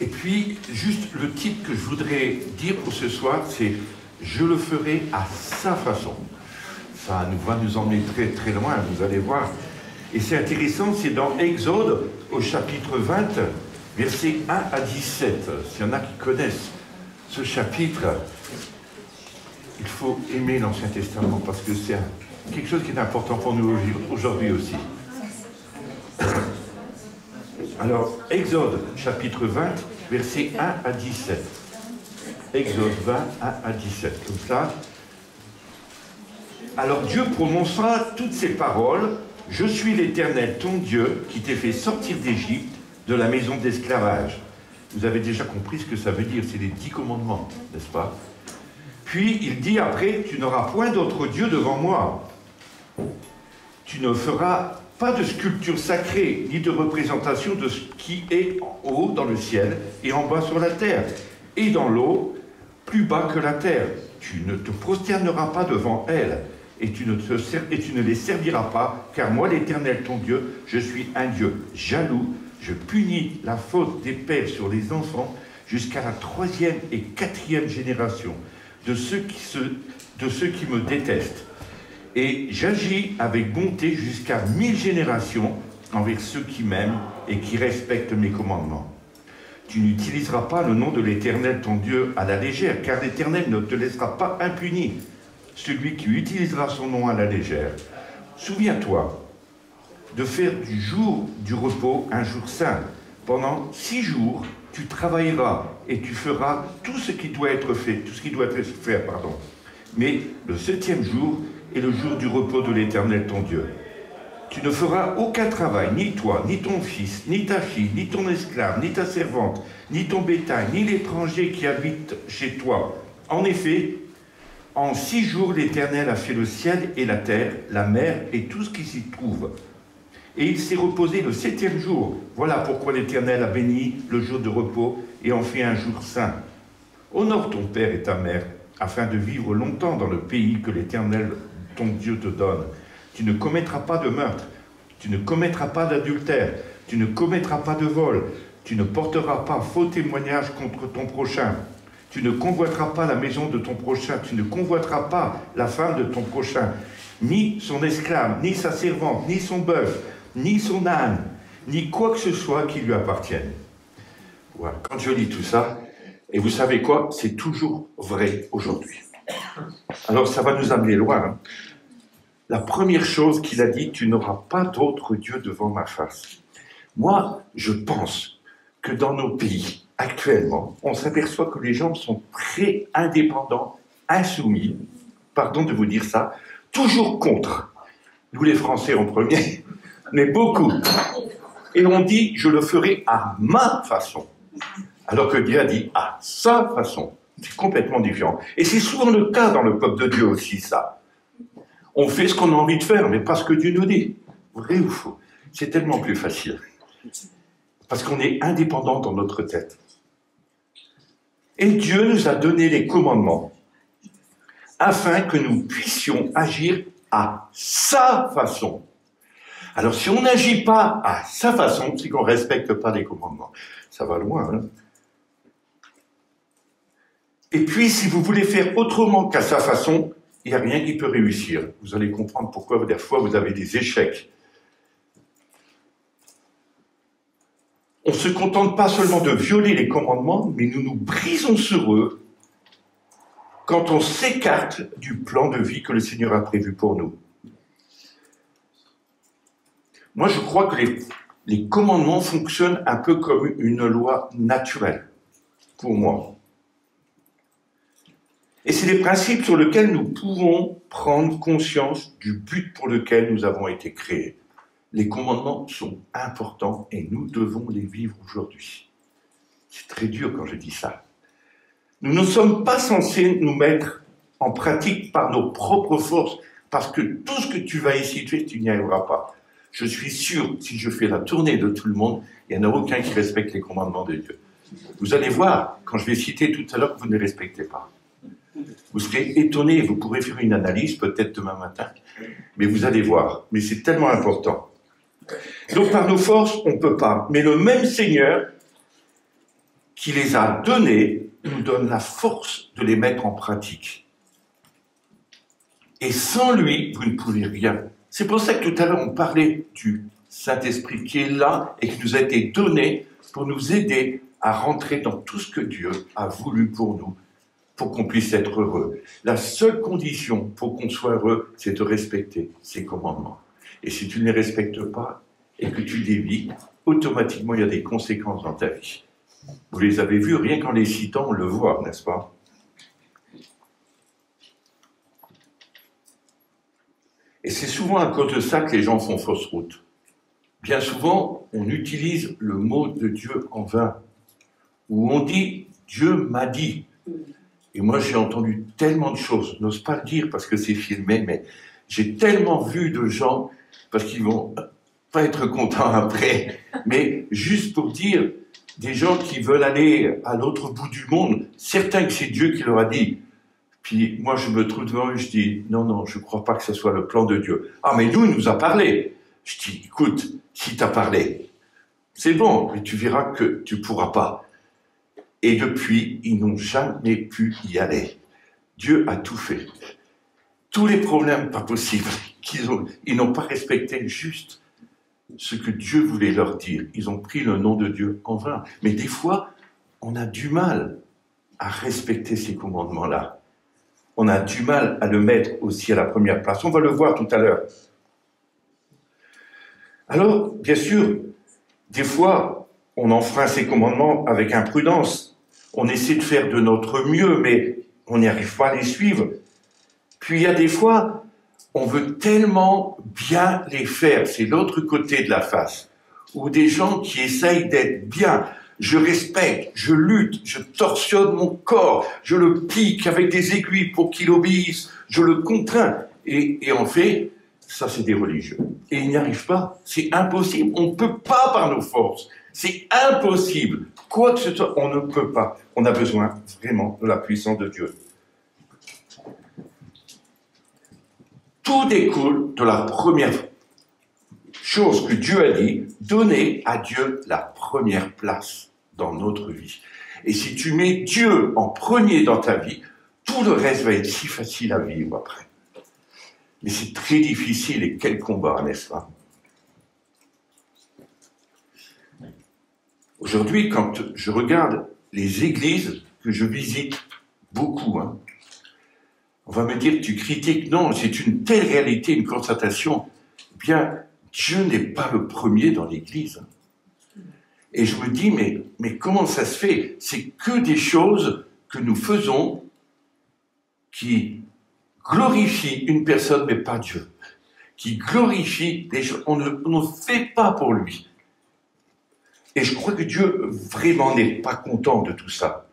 Et puis, juste le titre que je voudrais dire pour ce soir, c'est « Je le ferai à sa façon ». Ça va nous emmener très très loin, vous allez voir. Et c'est intéressant, c'est dans Exode, au chapitre 20, versets 1 à 17. S'il y en a qui connaissent ce chapitre, il faut aimer l'Ancien Testament parce que c'est quelque chose qui est important pour nous aujourd'hui aussi. Alors, Exode, chapitre 20, versets 1 à 17. Exode 20, 1 à 17. Comme ça. Alors Dieu prononcera toutes ces paroles. « Je suis l'Éternel, ton Dieu, qui t'ai fait sortir d'Égypte, de la maison d'esclavage. » Vous avez déjà compris ce que ça veut dire, c'est les 10 commandements, n'est-ce pas? Puis il dit après, « Tu n'auras point d'autre Dieu devant moi. Tu ne feras pas de sculpture sacrée, ni de représentation de ce qui est en haut dans le ciel, et en bas sur la terre, et dans l'eau, plus bas que la terre. Tu ne te prosterneras pas devant elles. Et tu ne les serviras pas, car moi, l'Éternel, ton Dieu, je suis un Dieu jaloux. Je punis la faute des pères sur les enfants jusqu'à la 3e et 4e génération de ceux qui me détestent. Et j'agis avec bonté jusqu'à 1000 générations envers ceux qui m'aiment et qui respectent mes commandements. Tu n'utiliseras pas le nom de l'Éternel, ton Dieu, à la légère, car l'Éternel ne te laissera pas impuni. Celui qui utilisera son nom à la légère. Souviens-toi de faire du jour du repos un jour saint. Pendant 6 jours, tu travailleras et tu feras tout ce qui doit être fait, Mais le 7e jour est le jour du repos de l'Éternel ton Dieu. Tu ne feras aucun travail, ni toi, ni ton fils, ni ta fille, ni ton esclave, ni ta servante, ni ton bétail, ni l'étranger qui habite chez toi. En effet, en 6 jours, l'Éternel a fait le ciel et la terre, la mer et tout ce qui s'y trouve. Et il s'est reposé le 7e jour. Voilà pourquoi l'Éternel a béni le jour de repos et en fait un jour saint. Honore ton père et ta mère, afin de vivre longtemps dans le pays que l'Éternel, ton Dieu, te donne. Tu ne commettras pas de meurtre, tu ne commettras pas d'adultère, tu ne commettras pas de vol, tu ne porteras pas faux témoignage contre ton prochain. Tu ne convoiteras pas la maison de ton prochain, tu ne convoiteras pas la femme de ton prochain, ni son esclave, ni sa servante, ni son bœuf, ni son âne, ni quoi que ce soit qui lui appartienne. Voilà. Quand je lis tout ça, et vous savez quoi, c'est toujours vrai aujourd'hui. Alors ça va nous amener loin. Hein. La première chose qu'il a dit, tu n'auras pas d'autre Dieu devant ma face. Moi, je pense que dans nos pays, actuellement, on s'aperçoit que les gens sont très indépendants, insoumis, pardon de vous dire ça, toujours contre. Nous les Français en premier, mais beaucoup. Et on dit, je le ferai à ma façon. Alors que Dieu a dit, à sa façon. C'est complètement différent. Et c'est souvent le cas dans le peuple de Dieu aussi, ça. On fait ce qu'on a envie de faire, mais pas ce que Dieu nous dit. Vrai ou faux? C'est tellement plus facile. Parce qu'on est indépendant dans notre tête. Et Dieu nous a donné les commandements afin que nous puissions agir à sa façon. Alors si on n'agit pas à sa façon, c'est qu'on ne respecte pas les commandements. Ça va loin, hein? Et puis si vous voulez faire autrement qu'à sa façon, il n'y a rien qui peut réussir. Vous allez comprendre pourquoi des fois vous avez des échecs. On ne se contente pas seulement de violer les commandements, mais nous nous brisons sur eux quand on s'écarte du plan de vie que le Seigneur a prévu pour nous. Moi, je crois que les commandements fonctionnent un peu comme une loi naturelle, pour moi. Et c'est des principes sur lesquels nous pouvons prendre conscience du but pour lequel nous avons été créés. Les commandements sont importants et nous devons les vivre aujourd'hui. C'est très dur quand je dis ça. Nous ne sommes pas censés nous mettre en pratique par nos propres forces, parce que tout ce que tu vas essayer de faire, tu n'y arriveras pas. Je suis sûr, si je fais la tournée de tout le monde, il n'y en a aucun qui respecte les commandements de Dieu. Vous allez voir, quand je vais citer tout à l'heure, que vous ne les respectez pas. Vous serez étonnés, vous pourrez faire une analyse peut-être demain matin, mais vous allez voir. Mais c'est tellement important. Donc par nos forces, on ne peut pas. Mais le même Seigneur qui les a donnés nous donne la force de les mettre en pratique. Et sans lui, vous ne pouvez rien. C'est pour ça que tout à l'heure, on parlait du Saint-Esprit qui est là et qui nous a été donné pour nous aider à rentrer dans tout ce que Dieu a voulu pour nous, pour qu'on puisse être heureux. La seule condition pour qu'on soit heureux, c'est de respecter ses commandements. Et si tu ne les respectes pas et que tu dévies, automatiquement, il y a des conséquences dans ta vie. Vous les avez vus, rien qu'en les citant, on le voit, n'est-ce pas? Et c'est souvent à cause de ça que les gens font fausse route. Bien souvent, on utilise le mot de Dieu en vain, où on dit « Dieu m'a dit ». Et moi, j'ai entendu tellement de choses, je n'ose pas le dire parce que c'est filmé, mais j'ai tellement vu de gens, parce qu'ils vont pas être contents après, mais juste pour dire, des gens qui veulent aller à l'autre bout du monde, certains que c'est Dieu qui leur a dit. Puis moi, je me trouve devant eux, je dis, non, non, je ne crois pas que ce soit le plan de Dieu. Ah, mais nous, il nous a parlé. Je dis, écoute, si t'as parlé, c'est bon, mais tu verras que tu ne pourras pas. Et depuis, ils n'ont jamais pu y aller. Dieu a tout fait. Tous les problèmes pas possibles ils n'ont pas respecté juste ce que Dieu voulait leur dire. Ils ont pris le nom de Dieu en vain. Mais des fois, on a du mal à respecter ces commandements-là. On a du mal à le mettre aussi à la première place. On va le voir tout à l'heure. Alors, bien sûr, des fois, on enfreint ces commandements avec imprudence. On essaie de faire de notre mieux, mais on n'y arrive pas à les suivre. Puis il y a des fois, on veut tellement bien les faire, c'est l'autre côté de la face, ou des gens qui essayent d'être bien. Je respecte, je lutte, je torsionne mon corps, je le pique avec des aiguilles pour qu'il obéisse, je le contrains. Et en fait, ça c'est des religieux. Et ils n'y arrivent pas, c'est impossible, on ne peut pas par nos forces, c'est impossible. Quoi que ce soit, on ne peut pas. On a besoin vraiment de la puissance de Dieu. Tout découle de la première chose que Dieu a dit, donner à Dieu la première place dans notre vie. Et si tu mets Dieu en premier dans ta vie, tout le reste va être si facile à vivre après. Mais c'est très difficile et quel combat, n'est-ce pas? Aujourd'hui, quand je regarde les églises que je visite beaucoup, on va me dire que tu critiques. Non, c'est une telle réalité, une constatation. Eh bien, Dieu n'est pas le premier dans l'Église. Et je me dis, mais comment ça se fait? C'est que des choses que nous faisons qui glorifient une personne, mais pas Dieu. Qui glorifient des choses. On ne fait pas pour lui. Et je crois que Dieu vraiment n'est pas content de tout ça.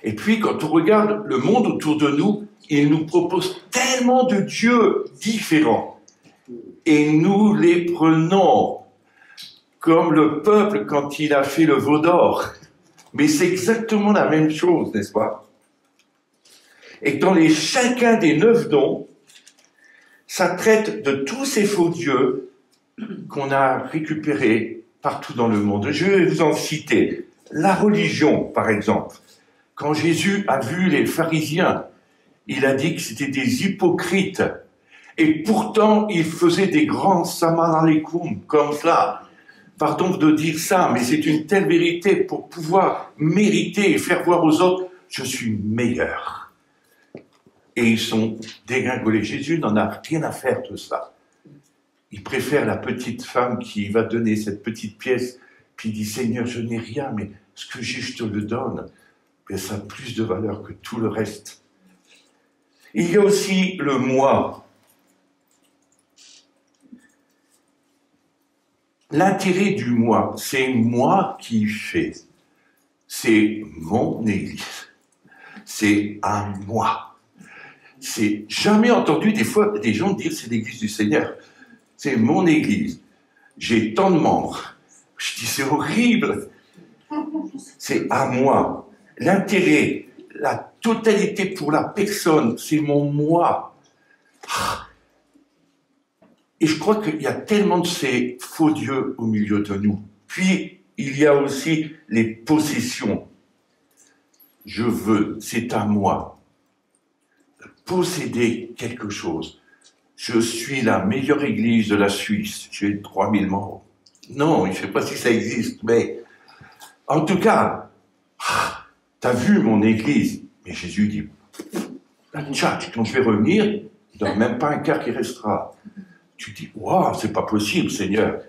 Et puis, quand on regarde le monde autour de nous, il nous propose tellement de dieux différents. Et nous les prenons comme le peuple quand il a fait le veau d'or. Mais c'est exactement la même chose, n'est-ce pas? Et dans chacun des 9 dons, ça traite de tous ces faux dieux qu'on a récupérés partout dans le monde. Je vais vous en citer. La religion, par exemple. Quand Jésus a vu les pharisiens, il a dit que c'était des hypocrites. Et pourtant, ils faisaient des grands salam alaikum, comme ça. Pardon de dire ça, mais c'est une telle vérité pour pouvoir mériter et faire voir aux autres, je suis meilleur. Et ils sont dégringolés. Jésus n'en a rien à faire de ça. Il préfère la petite femme qui va donner cette petite pièce, puis il dit, Seigneur, je n'ai rien, mais ce que j'ai, je te le donne. Mais ça a plus de valeur que tout le reste. Il y a aussi le moi. L'intérêt du moi, c'est moi qui fais. C'est mon église. C'est à moi. C'est jamais entendu des fois des gens dire c'est l'église du Seigneur. C'est mon église. J'ai tant de membres. Je dis c'est horrible. C'est à moi. L'intérêt, la totalité pour la personne, c'est mon moi. Et je crois qu'il y a tellement de ces faux dieux au milieu de nous. Puis, il y a aussi les possessions. Je veux, c'est à moi. Posséder quelque chose. Je suis la meilleure église de la Suisse, j'ai 3000 membres. Non, je ne sais pas si ça existe, mais en tout cas, t'as vu mon église? Mais Jésus dit, tchak, quand je vais revenir, il n'y a même pas un quart qui restera. Tu dis, waouh, c'est pas possible, Seigneur.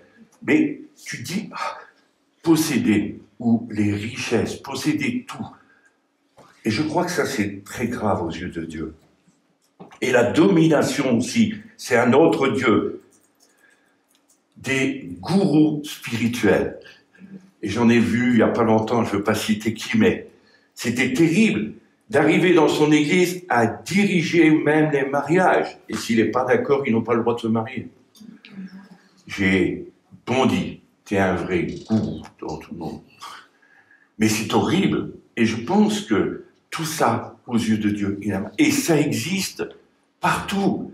Mais tu dis, posséder, ou les richesses, posséder tout. Et je crois que ça, c'est très grave aux yeux de Dieu. Et la domination aussi, c'est un autre Dieu. Des gourous spirituels. Et j'en ai vu il n'y a pas longtemps, je ne veux pas citer qui, mais c'était terrible d'arriver dans son église à diriger même les mariages. Et s'il n'est pas d'accord, ils n'ont pas le droit de se marier. J'ai bondi, t'es un vrai gourou dans tout le monde. Mais c'est horrible. Et je pense que tout ça, aux yeux de Dieu, il aime. Et ça existe partout.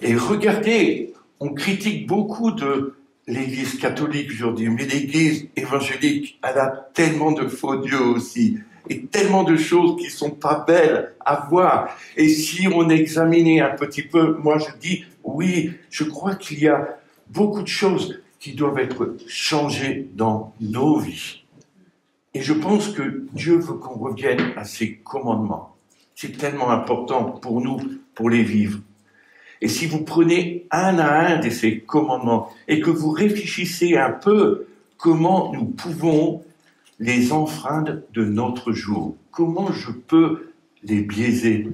Et regardez, on critique beaucoup de l'Église catholique aujourd'hui, mais l'Église évangélique, elle a tellement de faux dieux aussi, et tellement de choses qui sont pas belles à voir. Et si on examinait un petit peu, moi je dis, oui, je crois qu'il y a beaucoup de choses qui doivent être changées dans nos vies. Et je pense que Dieu veut qu'on revienne à ses commandements. C'est tellement important pour nous, pour les vivre. Et si vous prenez un à un de ces commandements et que vous réfléchissez un peu comment nous pouvons les enfreindre de notre jour, comment je peux les biaiser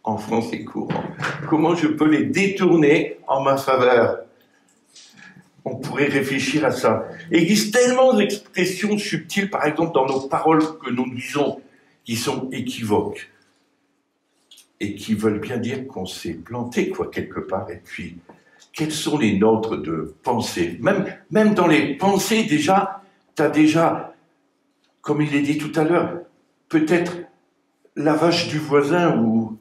en français courant, comment je peux les détourner en ma faveur. On pourrait réfléchir à ça. Et il existe tellement d'expressions subtiles, par exemple, dans nos paroles que nous disons, qui sont équivoques. Et qui veulent bien dire qu'on s'est planté, quoi, quelque part. Et puis, quelles sont les nôtres de pensée? Même dans les pensées, déjà, tu as déjà, comme il est dit tout à l'heure, peut-être la vache du voisin, ou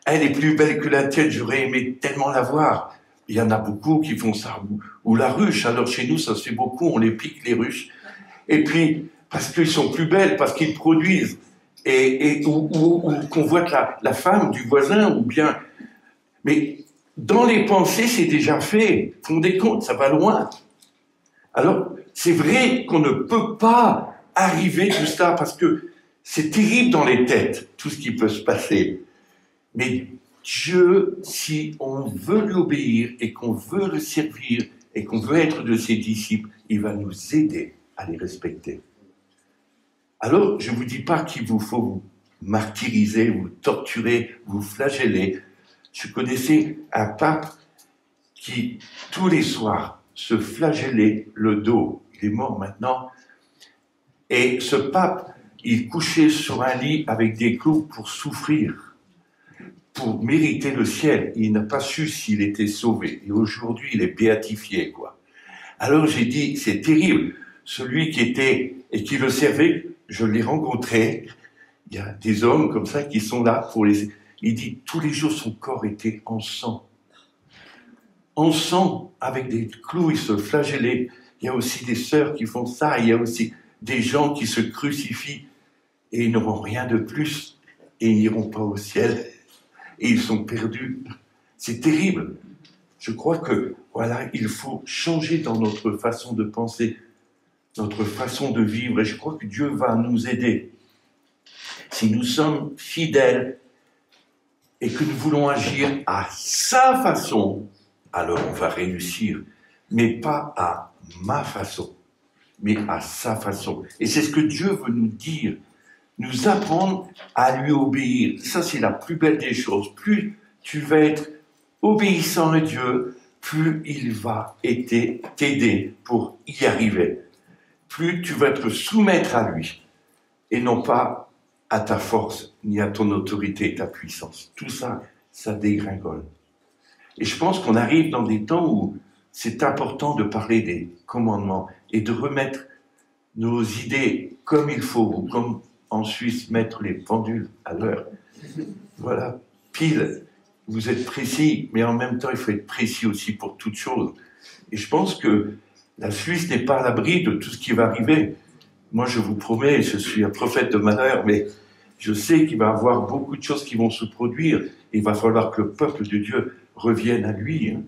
elle est plus belle que la tienne, j'aurais aimé tellement la voir. Il y en a beaucoup qui font ça. Ou la ruche, alors chez nous, ça se fait beaucoup, on les pique, les ruches. Et puis, parce qu'ils sont plus belles, parce qu'ils produisent. Ou qu'on voit que la femme du voisin, ou bien... Mais dans les pensées, c'est déjà fait. Vous vous rendez compte, ça va loin. Alors, c'est vrai qu'on ne peut pas arriver tout ça, parce que c'est terrible dans les têtes, tout ce qui peut se passer. Mais Dieu, si on veut lui obéir, et qu'on veut le servir, et qu'on veut être de ses disciples, il va nous aider à les respecter. Alors, je ne vous dis pas qu'il vous faut vous martyriser, vous torturer, vous flageller. Je connaissais un pape qui, tous les soirs, se flagellait le dos. Il est mort maintenant. Et ce pape, il couchait sur un lit avec des clous pour souffrir, pour mériter le ciel. Il n'a pas su s'il était sauvé. Et aujourd'hui, il est béatifié, quoi. Alors j'ai dit, c'est terrible. Celui qui était et qui le servait, je l'ai rencontré, il y a des hommes comme ça qui sont là pour les... Il dit, tous les jours, son corps était en sang. En sang, avec des clous, il se flagellait. Il y a aussi des sœurs qui font ça, il y a aussi des gens qui se crucifient et ils n'auront rien de plus et ils n'iront pas au ciel et ils sont perdus. C'est terrible. Je crois que, voilà, il faut changer dans notre façon de penser, notre façon de vivre, et je crois que Dieu va nous aider. Si nous sommes fidèles et que nous voulons agir à sa façon, alors on va réussir, mais pas à ma façon, mais à sa façon. Et c'est ce que Dieu veut nous dire, nous apprendre à lui obéir. Ça, c'est la plus belle des choses. Plus tu vas être obéissant à Dieu, plus il va t'aider pour y arriver. Plus tu vas te soumettre à lui, et non pas à ta force, ni à ton autorité et ta puissance. Tout ça, ça dégringole. Et je pense qu'on arrive dans des temps où c'est important de parler des commandements et de remettre nos idées comme il faut, ou comme en Suisse, mettre les pendules à l'heure. Voilà, pile, vous êtes précis, mais en même temps, il faut être précis aussi pour toute chose. Et je pense que la Suisse n'est pas à l'abri de tout ce qui va arriver. moi je vous promets, je suis un prophète de malheur, mais je sais qu'il va y avoir beaucoup de choses qui vont se produire. Il va falloir que le peuple de Dieu revienne à lui. Hein.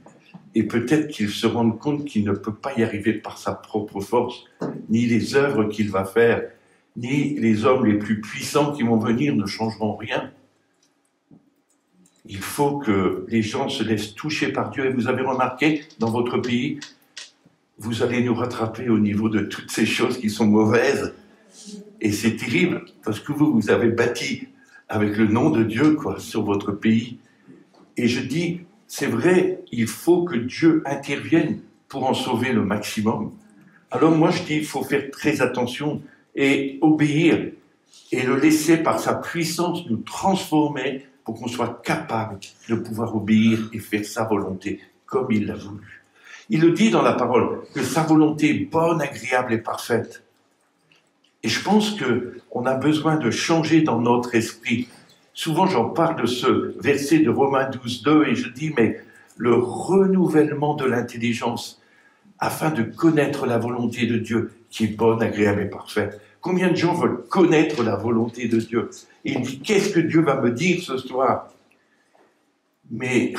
Et peut-être qu'il se rende compte qu'il ne peut pas y arriver par sa propre force, ni les œuvres qu'il va faire, ni les hommes les plus puissants qui vont venir ne changeront rien. Il faut que les gens se laissent toucher par Dieu. Et vous avez remarqué, dans votre pays, vous allez nous rattraper au niveau de toutes ces choses qui sont mauvaises. Et c'est terrible, parce que vous avez bâti avec le nom de Dieu quoi, sur votre pays. Et je dis, c'est vrai, il faut que Dieu intervienne pour en sauver le maximum. Alors moi je dis, il faut faire très attention et obéir et le laisser par sa puissance nous transformer pour qu'on soit capable de pouvoir obéir et faire sa volonté comme il l'a voulu. Il le dit dans la parole, que sa volonté est bonne, agréable et parfaite. Et je pense qu'on a besoin de changer dans notre esprit. Souvent, j'en parle de ce verset de Romains 12, 2, et je dis, mais le renouvellement de l'intelligence, afin de connaître la volonté de Dieu, qui est bonne, agréable et parfaite. Combien de gens veulent connaître la volonté de Dieu? Et il dit, qu'est-ce que Dieu va me dire ce soir? Mais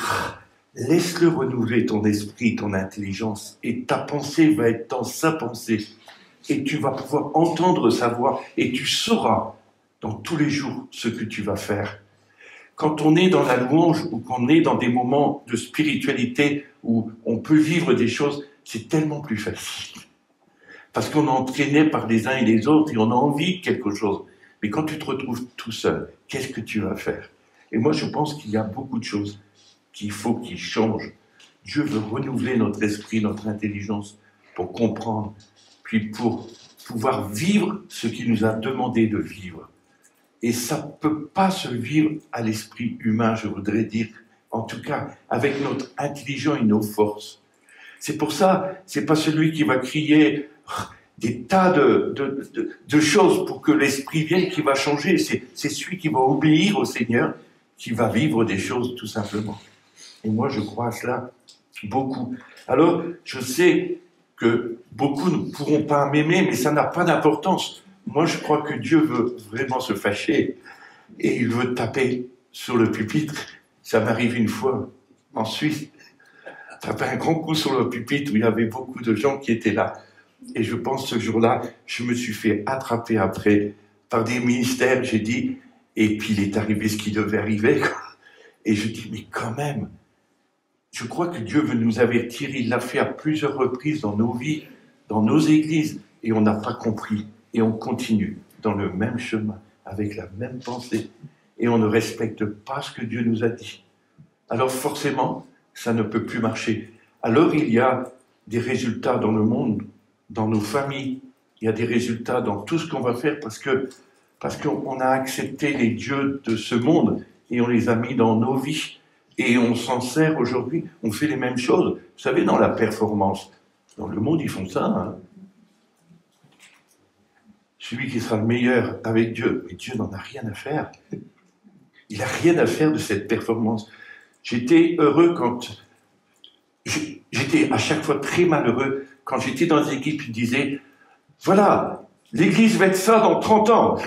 laisse-le renouveler ton esprit, ton intelligence, et ta pensée va être dans sa pensée. Et tu vas pouvoir entendre sa voix, et tu sauras dans tous les jours ce que tu vas faire. Quand on est dans la louange, ou qu'on est dans des moments de spiritualité, où on peut vivre des choses, c'est tellement plus facile. Parce qu'on est entraîné par les uns et les autres, et on a envie de quelque chose. Mais quand tu te retrouves tout seul, qu'est-ce que tu vas faire? Et moi, je pense qu'il y a beaucoup de choses qu'il faut qu'ils changent. Dieu veut renouveler notre esprit, notre intelligence, pour comprendre, puis pour pouvoir vivre ce qu'il nous a demandé de vivre. Et ça ne peut pas se vivre à l'esprit humain, je voudrais dire, en tout cas, avec notre intelligence et nos forces. C'est pour ça, c'est pas celui qui va crier des tas de choses pour que l'esprit vienne qui va changer. C'est celui qui va obéir au Seigneur qui va vivre des choses tout simplement. Et moi, je crois à cela beaucoup. Alors, je sais que beaucoup ne pourront pas m'aimer, mais ça n'a pas d'importance. Moi, je crois que Dieu veut vraiment se fâcher et il veut taper sur le pupitre. Ça m'arrive une fois en Suisse. Taper un grand coup sur le pupitre où il y avait beaucoup de gens qui étaient là. Et je pense ce jour-là, je me suis fait attraper après par des ministères, j'ai dit, et puis il est arrivé ce qui devait arriver. Et je dis, mais quand même, je crois que Dieu veut nous avertir, il l'a fait à plusieurs reprises dans nos vies, dans nos églises, et on n'a pas compris. Et on continue dans le même chemin, avec la même pensée, et on ne respecte pas ce que Dieu nous a dit. Alors forcément, ça ne peut plus marcher. Alors il y a des résultats dans le monde, dans nos familles, il y a des résultats dans tout ce qu'on va faire parce qu'on a accepté les dieux de ce monde et on les a mis dans nos vies. Et on s'en sert aujourd'hui, on fait les mêmes choses. Vous savez, dans la performance, dans le monde, ils font ça. Hein. Celui qui sera le meilleur avec Dieu, mais Dieu n'en a rien à faire. Il n'a rien à faire de cette performance. J'étais heureux quand... J'étais à chaque fois très malheureux quand j'étais dans des équipes qui disaient « Voilà, l'église va être ça dans 30 ans.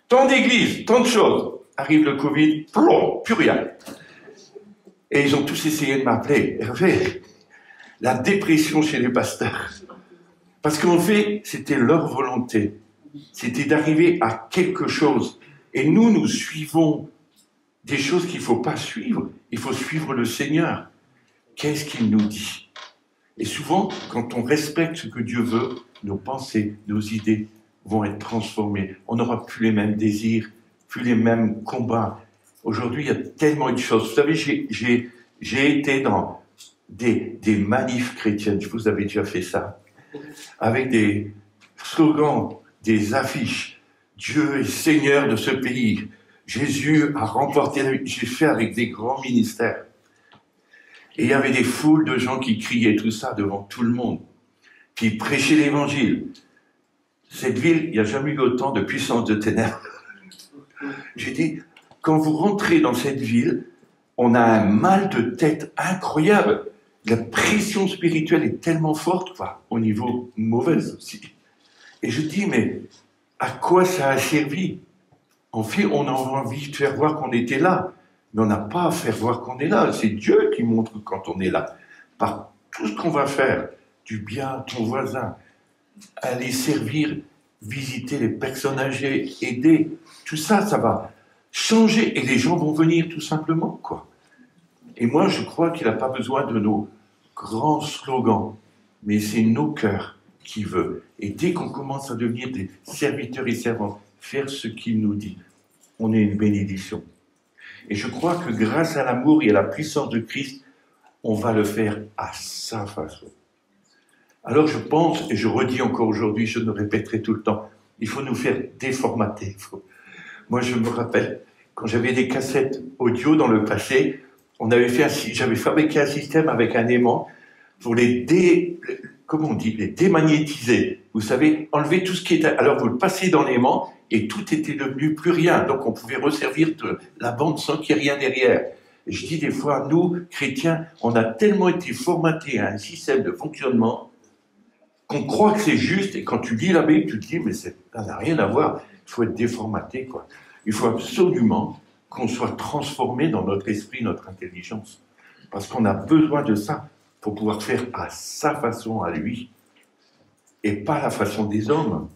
Tant d'églises, tant de choses. » Arrive le Covid, plus rien. Et ils ont tous essayé de m'appeler. Hervé, la dépression chez les pasteurs. Parce qu'en fait, c'était leur volonté. C'était d'arriver à quelque chose. Et nous suivons des choses qu'il ne faut pas suivre. Il faut suivre le Seigneur. Qu'est-ce qu'il nous dit? Et souvent, quand on respecte ce que Dieu veut, nos pensées, nos idées vont être transformées. On n'aura plus les mêmes désirs, plus les mêmes combats. Aujourd'hui, il y a tellement de choses. Vous savez, j'ai été dans des manifs chrétiennes. Vous avez déjà fait ça. Avec des slogans, des affiches. Dieu est Seigneur de ce pays. Jésus a remporté la vie. J'ai fait avec des grands ministères. Et il y avait des foules de gens qui criaient tout ça devant tout le monde. Puis ils prêchaient l'évangile. Cette ville, il n'y a jamais eu autant de puissance de ténèbres. J'ai dit, quand vous rentrez dans cette ville, on a un mal de tête incroyable. La pression spirituelle est tellement forte, quoi, au niveau mauvais aussi. Et je dis, mais à quoi ça a servi? En fait, on a envie de faire voir qu'on était là, mais on n'a pas à faire voir qu'on est là. C'est Dieu qui montre quand on est là. Par tout ce qu'on va faire, du bien à ton voisin, aller servir, visiter les personnes âgées, aider, tout ça, ça va changer. Et les gens vont venir tout simplement, quoi. Et moi, je crois qu'il n'a pas besoin de nos grands slogans, mais c'est nos cœurs qui veut. Et dès qu'on commence à devenir des serviteurs et servantes, faire ce qu'il nous dit, on est une bénédiction. Et je crois que grâce à l'amour et à la puissance de Christ, on va le faire à sa façon. Alors je pense, et je redis encore aujourd'hui, je le répéterai tout le temps, il faut nous faire déformater. Moi je me rappelle, quand j'avais des cassettes audio dans le passé, j'avais fabriqué un système avec un aimant pour les démagnétiser. Vous savez, enlever tout ce qui était... Alors vous le passez dans l'aimant et tout était devenu plus rien. Donc on pouvait resservir de la bande sans qu'il y ait rien derrière. Et je dis des fois, nous, chrétiens, on a tellement été formatés à un système de fonctionnement qu'on croit que c'est juste. Et quand tu lis la Bible, tu te dis, mais ça n'a rien à voir. Il faut être déformaté, quoi. Il faut absolument qu'on soit transformé dans notre esprit, notre intelligence. Parce qu'on a besoin de ça pour pouvoir faire à sa façon, à lui, et pas à la façon des hommes.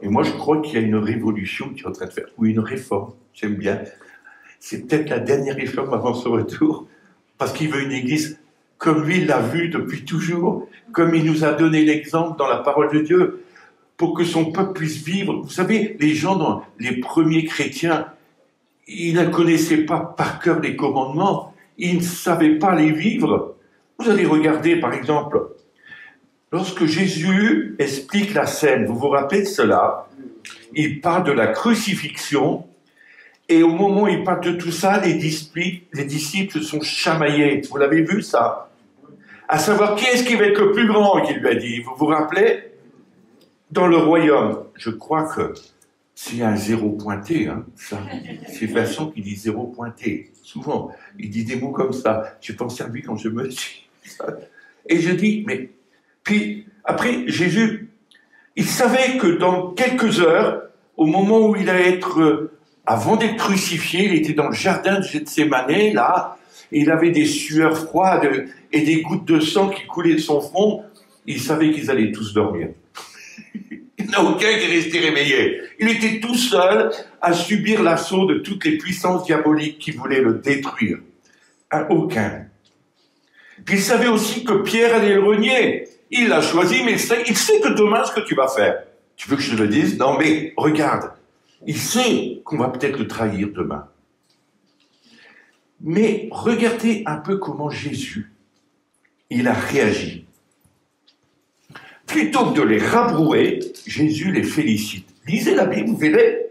Et moi, je crois qu'il y a une révolution qui est en train de faire, ou une réforme, j'aime bien. C'est peut-être la dernière réforme avant son retour, parce qu'il veut une église comme lui l'a vu depuis toujours, comme il nous a donné l'exemple dans la parole de Dieu, pour que son peuple puisse vivre. Vous savez, les gens, les premiers chrétiens, ils ne connaissaient pas par cœur les commandements, ils ne savaient pas les vivre. Vous allez regarder, par exemple, lorsque Jésus explique la scène, vous vous rappelez de cela? Il parle de la crucifixion, et au moment où il parle de tout ça, les disciples se sont chamaillés. Vous l'avez vu, ça? À savoir, qui est-ce qui va être le plus grand, qu'il lui a dit. Vous vous rappelez? Dans le royaume. Je crois que c'est un zéro pointé, hein, ça. C'est Vincent qui dit zéro pointé. Souvent, il dit des mots comme ça. J'ai pensé à lui quand je me suis... Et je dis, mais... Puis, après, Jésus, il savait que dans quelques heures, au moment où il allait être... avant d'être crucifié, il était dans le jardin de Gethsémanée, là, et il avait des sueurs froides et des gouttes de sang qui coulaient de son front. Il savait qu'ils allaient tous dormir. Il n'y en a aucun qui est resté réveillé. Il était tout seul à subir l'assaut de toutes les puissances diaboliques qui voulaient le détruire. Aucun. Puis il savait aussi que Pierre allait le renier. Il l'a choisi, mais il sait que demain, ce que tu vas faire. Tu veux que je te le dise? Non, mais regarde. Il sait qu'on va peut-être le trahir demain. Mais regardez un peu comment Jésus, il a réagi. Plutôt que de les rabrouer, Jésus les félicite. Lisez la Bible, vous verrez.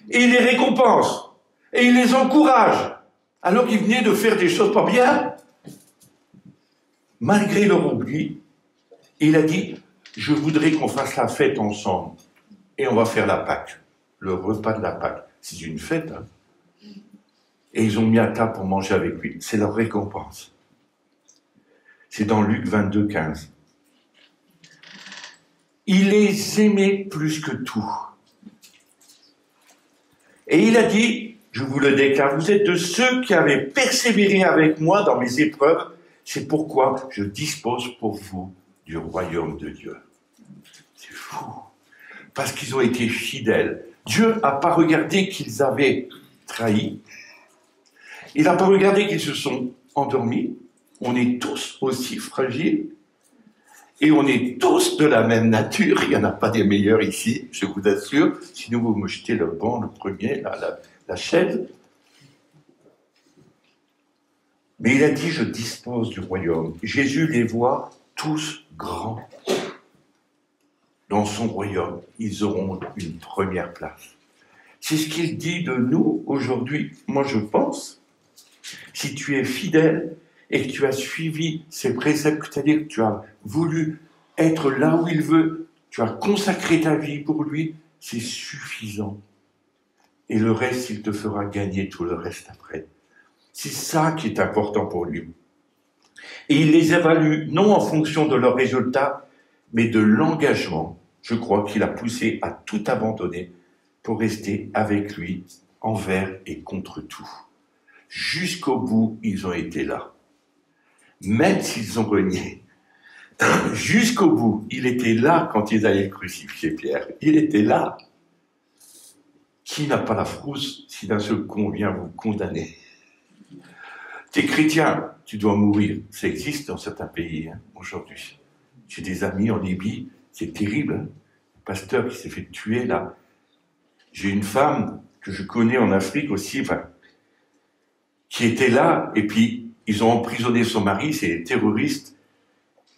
Et il les récompense. Et il les encourage. Alors qu'ils venaient de faire des choses pas bien. Malgré leur oubli, il a dit, je voudrais qu'on fasse la fête ensemble. Et on va faire la Pâque. Le repas de la Pâque. C'est une fête. Hein. Et ils ont mis à table pour manger avec lui. C'est leur récompense. C'est dans Luc 22, 15. Il les aimait plus que tout. Et il a dit, je vous le déclare, vous êtes de ceux qui avaient persévéré avec moi dans mes épreuves. C'est pourquoi je dispose pour vous du royaume de Dieu. C'est fou. Parce qu'ils ont été fidèles. Dieu n'a pas regardé qu'ils avaient trahi. Il n'a pas regardé qu'ils se sont endormis. On est tous aussi fragiles. Et on est tous de la même nature. Il n'y en a pas des meilleurs ici, je vous assure. Sinon, vous me jetez le banc, le premier, la chaise. Mais il a dit, je dispose du royaume. Jésus les voit tous grands. Dans son royaume, ils auront une première place. C'est ce qu'il dit de nous aujourd'hui. Moi, je pense, si tu es fidèle et que tu as suivi ses préceptes, c'est-à-dire que tu as voulu être là où il veut, tu as consacré ta vie pour lui, c'est suffisant. Et le reste, il te fera gagner tout le reste après. C'est ça qui est important pour lui. Et il les évalue non en fonction de leurs résultats, mais de l'engagement je crois qu'il a poussé à tout abandonner pour rester avec lui envers et contre tout. Jusqu'au bout, ils ont été là. Même s'ils ont renié, jusqu'au bout, il était là quand ils allaient crucifier Pierre. Il était là. Qui n'a pas la frousse si d'un seul coup on vient vous condamner? T'es chrétien, tu dois mourir. Ça existe dans certains pays aujourd'hui. J'ai des amis en Libye, c'est terrible. Un pasteur qui s'est fait tuer là. J'ai une femme que je connais en Afrique aussi, qui était là, et puis ils ont emprisonné son mari, c'est des terroristes,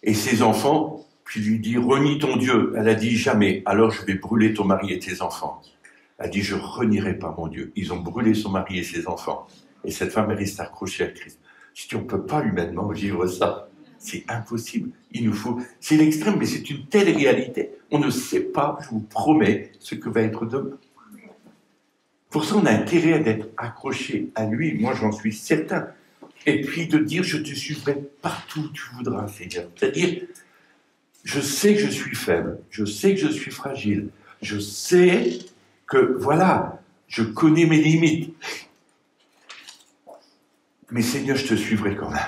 et ses enfants, puis lui dit, renie ton Dieu. Elle a dit, jamais, alors je vais brûler ton mari et tes enfants. Elle a dit, je renierai pas mon Dieu. Ils ont brûlé son mari et ses enfants. Et cette femme est restée accrochée à Christ. Je dis, on ne peut pas humainement vivre ça. C'est impossible. Il nous faut. C'est l'extrême, mais c'est une telle réalité. On ne sait pas, je vous promets, ce que va être demain. Pour ça, on a intérêt d'être accroché à lui. Moi, j'en suis certain. Et puis de dire, je te suivrai partout où tu voudras, Seigneur. C'est-à-dire, je sais que je suis faible. Je sais que je suis fragile. Je sais que, voilà, je connais mes limites. Mais Seigneur, je te suivrai quand même.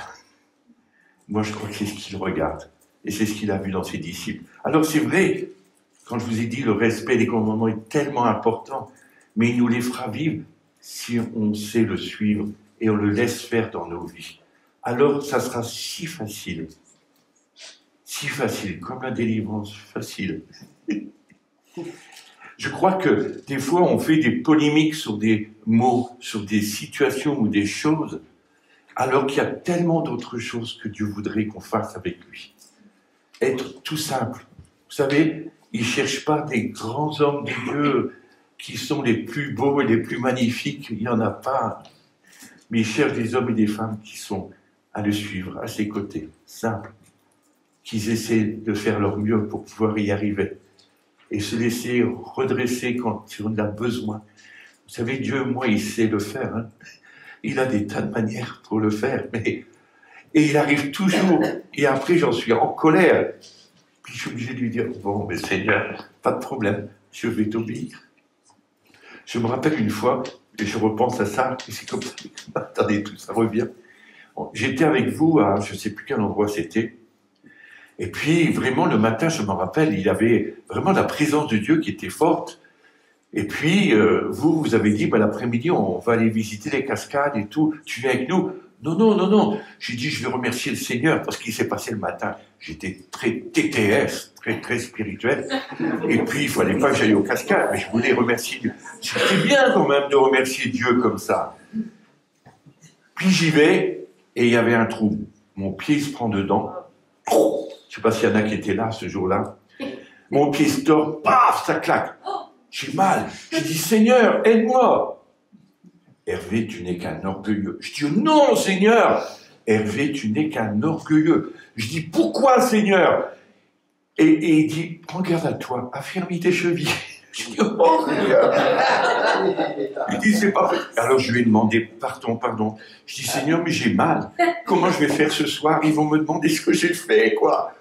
Moi, je crois que c'est ce qu'il regarde. Et c'est ce qu'il a vu dans ses disciples. Alors, c'est vrai, quand je vous ai dit, le respect des commandements est tellement important, mais il nous les fera vivre si on sait le suivre et on le laisse faire dans nos vies. Alors, ça sera si facile, comme la délivrance facile. Je crois que des fois, on fait des polémiques sur des mots, sur des situations ou des choses, alors qu'il y a tellement d'autres choses que Dieu voudrait qu'on fasse avec lui. Être tout simple. Vous savez, il ne cherche pas des grands hommes de Dieu qui sont les plus beaux et les plus magnifiques, il n'y en a pas. Mais il cherche des hommes et des femmes qui sont à le suivre, à ses côtés, simples, qu'ils essaient de faire leur mieux pour pouvoir y arriver et se laisser redresser quand on a besoin. Vous savez, Dieu, moi, il sait le faire. Hein. Il a des tas de manières pour le faire, et il arrive toujours. Et après, j'en suis en colère. Puis je suis obligé de lui dire, bon, mais Seigneur, pas de problème, je vais t'obéir. Je me rappelle une fois, et je repense à ça, et c'est comme ça, attendez, tout ça revient. J'étais avec vous à, je ne sais plus quel endroit c'était, et puis vraiment le matin, je me rappelle, il y avait vraiment la présence de Dieu qui était forte. Et puis, vous avez dit, l'après-midi, on va aller visiter les cascades et tout, tu viens avec nous? Non. J'ai dit, je vais remercier le Seigneur parce qu'il s'est passé le matin. J'étais très TTS, très spirituel. Et puis, il fallait pas que j'aille aux cascades, mais je voulais remercier Dieu. C'était bien quand même de remercier Dieu comme ça. Puis j'y vais, et il y avait un trou. Mon pied se prend dedans. Je ne sais pas s'il y en a qui étaient là ce jour-là. Mon pied se tord, paf, ça claque. J'ai mal. Je dis, Seigneur, aide-moi. Hervé, tu n'es qu'un orgueilleux. Je dis, non, Seigneur. Hervé, tu n'es qu'un orgueilleux. Je dis, pourquoi, Seigneur? Et il dit, prends garde à toi, affermis tes chevilles. Je dis, oh, Seigneur. Il dit, c'est pas vrai. Alors je lui ai demandé, pardon. Je dis, Seigneur, mais j'ai mal. Comment je vais faire ce soir? Ils vont me demander ce que j'ai fait, quoi.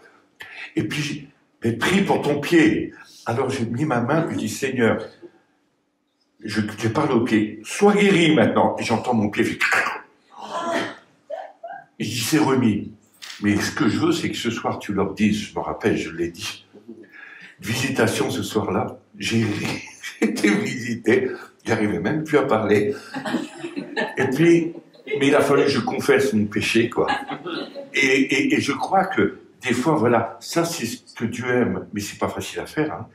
Et puis, mais prie pour ton pied. Alors j'ai mis ma main, je dis, Seigneur, je parle au pied, sois guéri maintenant. Et j'entends mon pied faire... Et je dis, c'est remis. Mais ce que je veux, c'est que ce soir, tu leur dises, je me rappelle, je l'ai dit, visitation ce soir-là, j'ai été visité, j'arrivais même plus à parler. Et puis, mais il a fallu que je confesse mon péché, quoi. Et je crois que des fois, voilà, ça c'est ce que Dieu aime, mais c'est pas facile à faire, hein.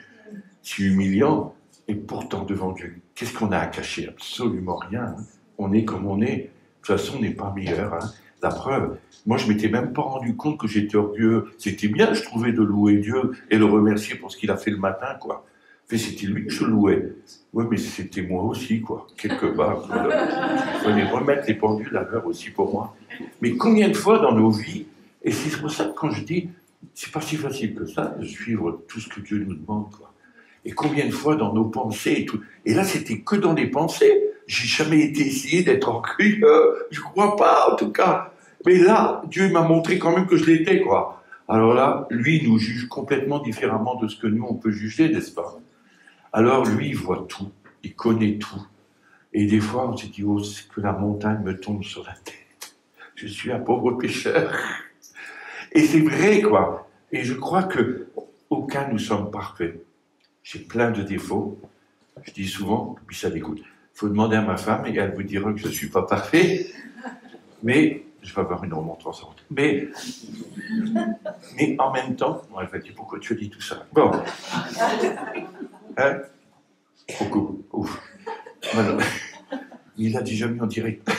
C'est humiliant, et pourtant devant Dieu, qu'est-ce qu'on a à cacher? Absolument rien. Hein. On est comme on est. De toute façon, on n'est pas meilleur. Hein. La preuve, moi je m'étais même pas rendu compte que j'étais orgueilleux. C'était bien, je trouvais, de louer Dieu et le remercier pour ce qu'il a fait le matin, quoi. Mais c'était lui que je louais. Oui, mais c'était moi aussi, quoi, quelque part. Il fallait remettre les pendules à l'heure aussi pour moi. Mais combien de fois dans nos vies, et c'est pour ça que quand je dis, c'est pas si facile que ça de suivre tout ce que Dieu nous demande, quoi. Et combien de fois dans nos pensées et tout. Et là, c'était que dans les pensées. J'ai jamais été essayé d'être orgueilleux. Je crois pas, en tout cas. Mais là, Dieu m'a montré quand même que je l'étais, quoi. Alors là, lui, il nous juge complètement différemment de ce que nous, on peut juger, n'est-ce pas? Alors lui, il voit tout, il connaît tout. Et des fois, on se dit, oh, c'est que la montagne me tombe sur la tête. Je suis un pauvre pécheur. Et c'est vrai, quoi. Et je crois que aucun nous sommes parfaits. J'ai plein de défauts. Je dis souvent, puis ça dégoûte. Il faut demander à ma femme et elle vous dira que je ne suis pas parfait. Mais je vais avoir une remontrance. Mais en même temps, elle va dire, pourquoi tu dis tout ça? Bon. Hein? Beaucoup. Ouf. Voilà. Il a déjà mis en direct.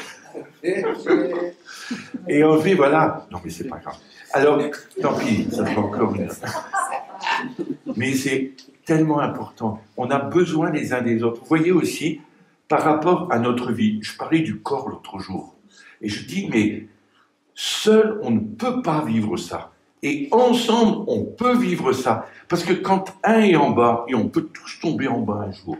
Et on fait, voilà. Non, mais c'est pas grave. Alors, tant pis, ça sera encore une. Mais c'est tellement important. On a besoin les uns des autres. Vous voyez aussi, par rapport à notre vie, je parlais du corps l'autre jour. Et je dis, mais seul, on ne peut pas vivre ça. Et ensemble, on peut vivre ça. Parce que quand un est en bas, et on peut tous tomber en bas un jour,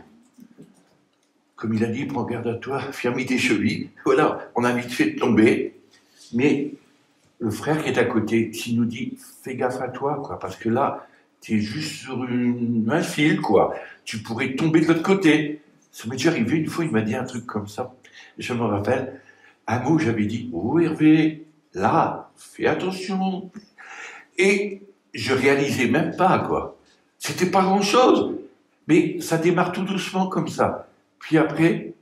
comme il a dit, prends garde à toi, ferme tes chevilles. Voilà, on a vite fait de tomber. Mais le frère qui est à côté, s'il nous dit, fais gaffe à toi, quoi, parce que là, tu es juste sur un fil, quoi. Tu pourrais tomber de l'autre côté. Ça m'est déjà arrivé une fois, il m'a dit un truc comme ça. Je me rappelle, un mot, j'avais dit, oh Hervé, là, fais attention. Et je réalisais même pas, quoi. C'était pas grand-chose. Mais ça démarre tout doucement comme ça. Puis après,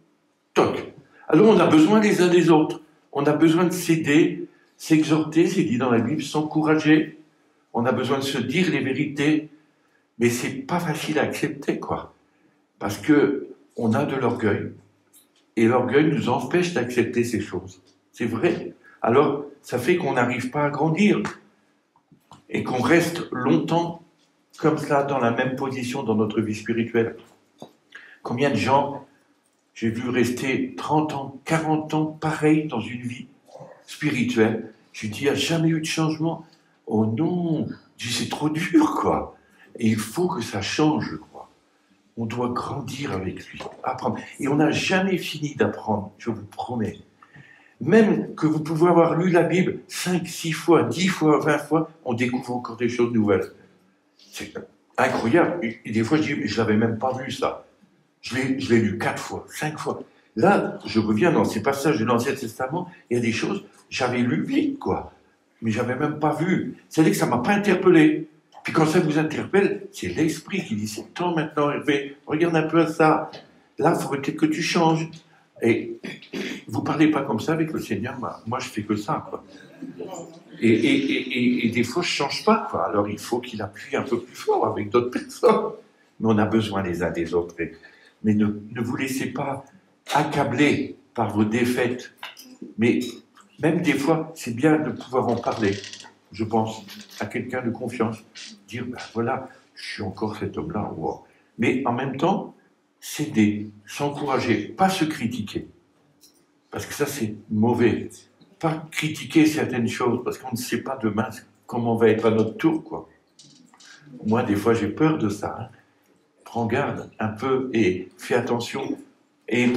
toc. Alors on a besoin les uns des autres. On a besoin de s'aider, s'exhorter, c'est dit dans la Bible, s'encourager. On a besoin de se dire les vérités. Mais c'est pas facile à accepter, quoi. Parce que on a de l'orgueil. Et l'orgueil nous empêche d'accepter ces choses. C'est vrai. Alors, ça fait qu'on n'arrive pas à grandir. Et qu'on reste longtemps comme ça, dans la même position dans notre vie spirituelle. Combien de gens j'ai vu rester 30 ans, 40 ans, pareil, dans une vie spirituelle. Je dis, il n'y a jamais eu de changement. Oh non, je dis, c'est trop dur, quoi. Et il faut que ça change, quoi. On doit grandir avec lui, apprendre. Et on n'a jamais fini d'apprendre, je vous promets. Même que vous pouvez avoir lu la Bible 5, 6 fois, 10 fois, 20 fois, on découvre encore des choses nouvelles. C'est incroyable. Et des fois, je dis, je ne l'avais même pas vu, ça. Je l'ai lu 4 fois, 5 fois. Là, je reviens dans ces passages de l'Ancien Testament, il y a des choses, j'avais lu vite, quoi. Mais je n'avais même pas vu. C'est-à-dire que ça ne m'a pas interpellé. Puis quand ça vous interpelle, c'est l'esprit qui dit, c'est temps maintenant, Hervé, regarde un peu à ça. Là, il faudrait peut-être que tu changes. Et vous ne parlez pas comme ça avec le Seigneur, moi je fais que ça, quoi. Et des fois, je ne change pas, quoi. Alors il faut qu'il appuie un peu plus fort avec d'autres personnes. Mais on a besoin les uns des autres. Mais ne vous laissez pas accabler par vos défaites. Mais même des fois, c'est bien de pouvoir en parler, je pense, à quelqu'un de confiance. Dire, ben voilà, je suis encore cet homme-là. Wow. Mais en même temps, s'aider, s'encourager, pas se critiquer. Parce que ça, c'est mauvais. Pas critiquer certaines choses, parce qu'on ne sait pas demain comment va être à notre tour, quoi. Moi, des fois, j'ai peur de ça. Hein. Prends garde un peu et fais attention. Et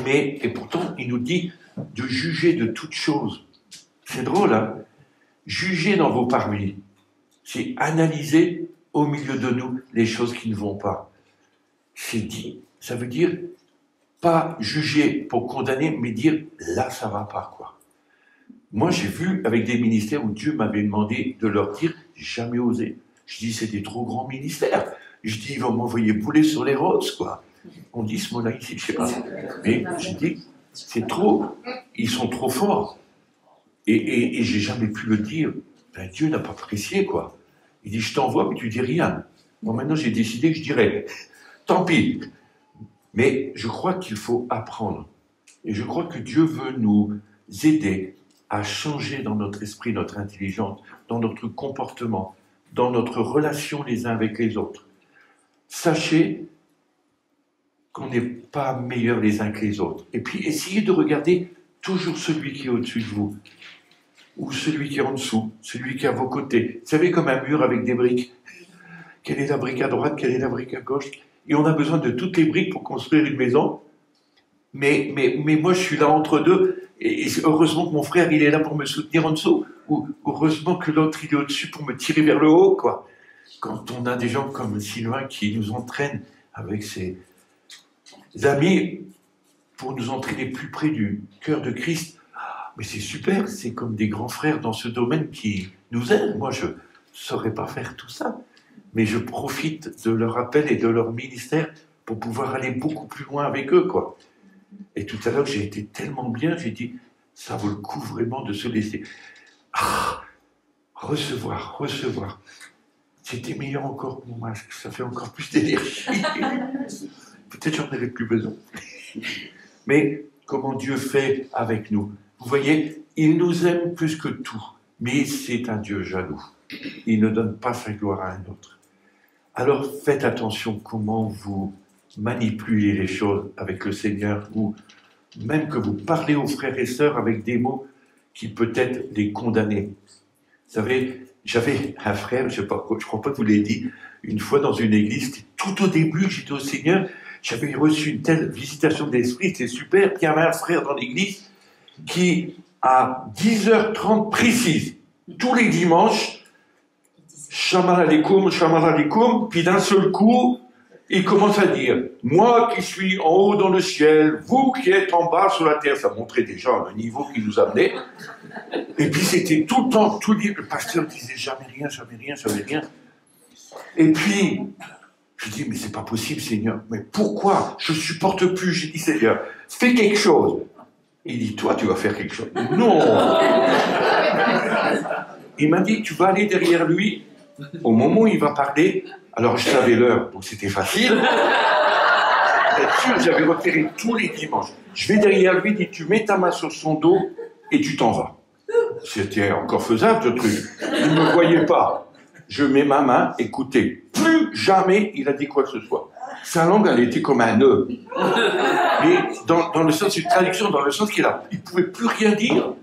pourtant, il nous dit de juger de toutes choses. C'est drôle, hein? Juger dans vos parvis, c'est analyser au milieu de nous les choses qui ne vont pas. C'est dit, ça veut dire pas juger pour condamner, mais dire là, ça va pas, quoi. Moi, j'ai vu avec des ministères où Dieu m'avait demandé de leur dire, j'ai jamais osé. Je dis, c'est des trop grands ministères. Je dis, ils vont m'envoyer bouler sur les roses, quoi. On dit ce mot-là ici, je sais pas. Mais je dis, c'est trop. Ils sont trop forts. Et j'ai jamais pu le dire. Ben, Dieu n'a pas apprécié, quoi. Il dit, je t'envoie, mais tu dis rien. Bon, maintenant, j'ai décidé que je dirais, tant pis. Mais je crois qu'il faut apprendre. Et je crois que Dieu veut nous aider à changer dans notre esprit, notre intelligence, dans notre comportement, dans notre relation les uns avec les autres. Sachez qu'on n'est pas meilleurs les uns que les autres. Et puis, essayez de regarder toujours celui qui est au-dessus de vous, ou celui qui est en dessous, celui qui est à vos côtés. Vous savez, comme un mur avec des briques. Quelle est la brique à droite, quelle est la brique à gauche? Et on a besoin de toutes les briques pour construire une maison. mais moi, je suis là entre deux. Et heureusement que mon frère, il est là pour me soutenir en dessous. Ou heureusement que l'autre, il est au-dessus pour me tirer vers le haut, quoi. Quand on a des gens comme Sylvain qui nous entraînent avec ses amis pour nous entraîner plus près du cœur de Christ, mais c'est super, c'est comme des grands frères dans ce domaine qui nous aident. Moi, je ne saurais pas faire tout ça, mais je profite de leur appel et de leur ministère pour pouvoir aller beaucoup plus loin avec eux, quoi. Et tout à l'heure, j'ai été tellement bien, j'ai dit, ça vaut le coup vraiment de se laisser. Recevoir. C'était meilleur encore que mon masque, ça fait encore plus d'énergie. Peut-être j'en avais plus besoin. Mais comment Dieu fait avec nous. Vous voyez, il nous aime plus que tout, mais c'est un Dieu jaloux. Il ne donne pas sa gloire à un autre. Alors faites attention comment vous manipulez les choses avec le Seigneur, ou même que vous parlez aux frères et sœurs avec des mots qui peut-être les condamner. Vous savez, j'avais un frère, je ne crois pas que vous l'ayez dit, une fois dans une église, tout au début, j'étais au Seigneur, j'avais reçu une telle visitation d'esprit, c'était super. Il y avait un frère dans l'église qui, à 10h30 précise, tous les dimanches, Shamal alaikum, puis d'un seul coup, il commence à dire, moi qui suis en haut dans le ciel, vous qui êtes en bas sur la terre. Ça montrait déjà le niveau qui nous amenait. Et puis c'était tout le temps, le pasteur disait jamais rien. Et puis, je dis, mais c'est pas possible, Seigneur. Mais pourquoi? Je supporte plus. J'ai dit, Seigneur, fais quelque chose. Il dit, toi, tu vas faire quelque chose. Non. Il m'a dit, tu vas aller derrière lui. Au moment où il va parler, alors je savais l'heure, donc c'était facile. Là-dessus, j'avais repéré tous les dimanches. Je vais derrière lui, dit, tu mets ta main sur son dos et tu t'en vas. C'était encore faisable, ce truc. Il ne me voyait pas. Je mets ma main, écoutez, plus jamais il a dit quoi que ce soit. Sa langue, elle était comme un nœud. Mais dans le sens, c'est une traduction, dans le sens qu'il ne pouvait plus rien dire.